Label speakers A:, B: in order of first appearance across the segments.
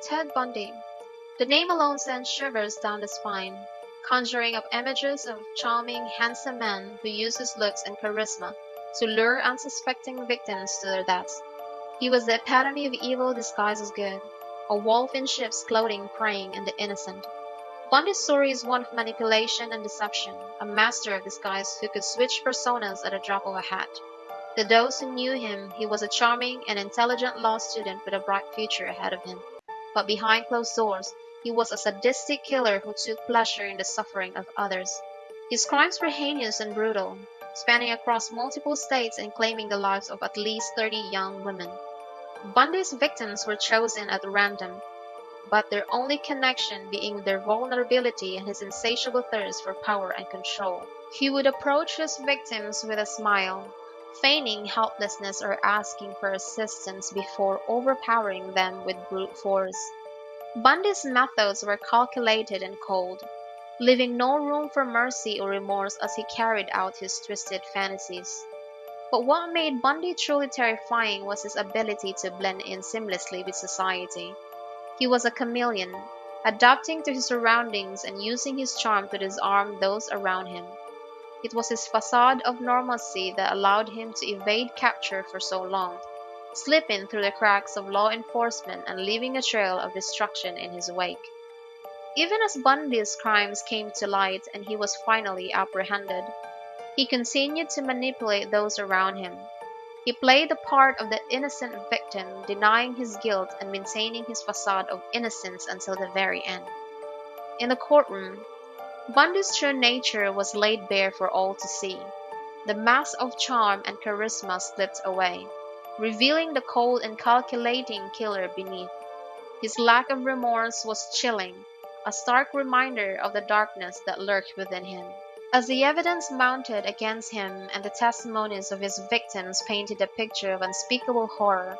A: Ted Bundy. The name alone sends shivers down the spine, conjuring up images of charming, handsome man who uses looks and charisma to lure unsuspecting victims to their deaths. He was the epitome of evil disguised as good, a wolf in sheep's clothing preying on the innocent. Bundy's story is one of manipulation and deception, a master of disguise who could switch personas at a drop of a hat. To those who knew him, he was a charming and intelligent law student with a bright future ahead of him. But behind closed doors, he was a sadistic killer who took pleasure in the suffering of others. His crimes were heinous and brutal, spanning across multiple states and claiming the lives of at least 30 young women. Bundy's victims were chosen at random, but their only connection being their vulnerability and his insatiable thirst for power and control. He would approach his victims with a smile, feigning helplessness or asking for assistance before overpowering them with brute force. Bundy's methods were calculated and cold, leaving no room for mercy or remorse as he carried out his twisted fantasies. But what made Bundy truly terrifying was his ability to blend in seamlessly with society. He was a chameleon, adapting to his surroundings and using his charm to disarm those around him. It was his facade of normalcy that allowed him to evade capture for so long, slipping through the cracks of law enforcement and leaving a trail of destruction in his wake. Even as Bundy's crimes came to light and he was finally apprehended, he continued to manipulate those around him. He played the part of the innocent victim, denying his guilt and maintaining his facade of innocence until the very end. In the courtroom, Bundy's true nature was laid bare for all to see. The mask of charm and charisma slipped away, revealing the cold and calculating killer beneath. His lack of remorse was chilling, a stark reminder of the darkness that lurked within him. As the evidence mounted against him and the testimonies of his victims painted a picture of unspeakable horror,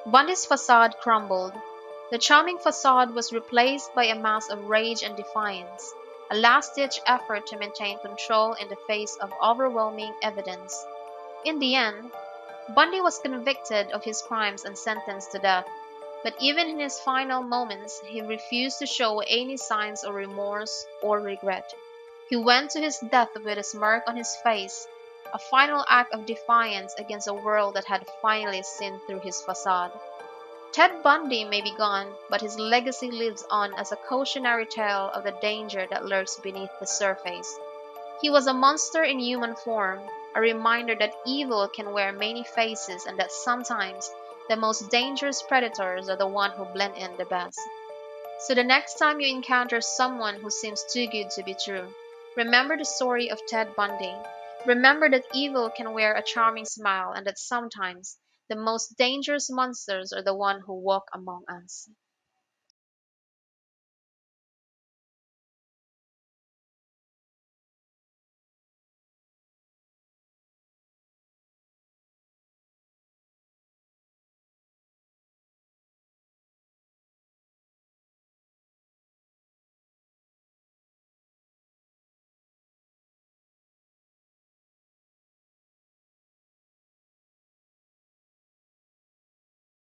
A: Bundy's facade crumbled. The charming facade was replaced by a mask of rage and defiance, a last-ditch effort to maintain control in the face of overwhelming evidence. In the end, Bundy was convicted of his crimes and sentenced to death, but even in his final moments, he refused to show any signs of remorse or regret. He went to his death with a smirk on his face, a final act of defiance against a world that had finally seen through his facade. Ted Bundy may be gone, but his legacy lives on as a cautionary tale of the danger that lurks beneath the surface. He was a monster in human form, a reminder that evil can wear many faces and that sometimes the most dangerous predators are the ones who blend in the best. So the next time you encounter someone who seems too good to be true, remember the story of Ted Bundy. Remember that evil can wear a charming smile and that sometimes the most dangerous monsters are the ones who walk among us.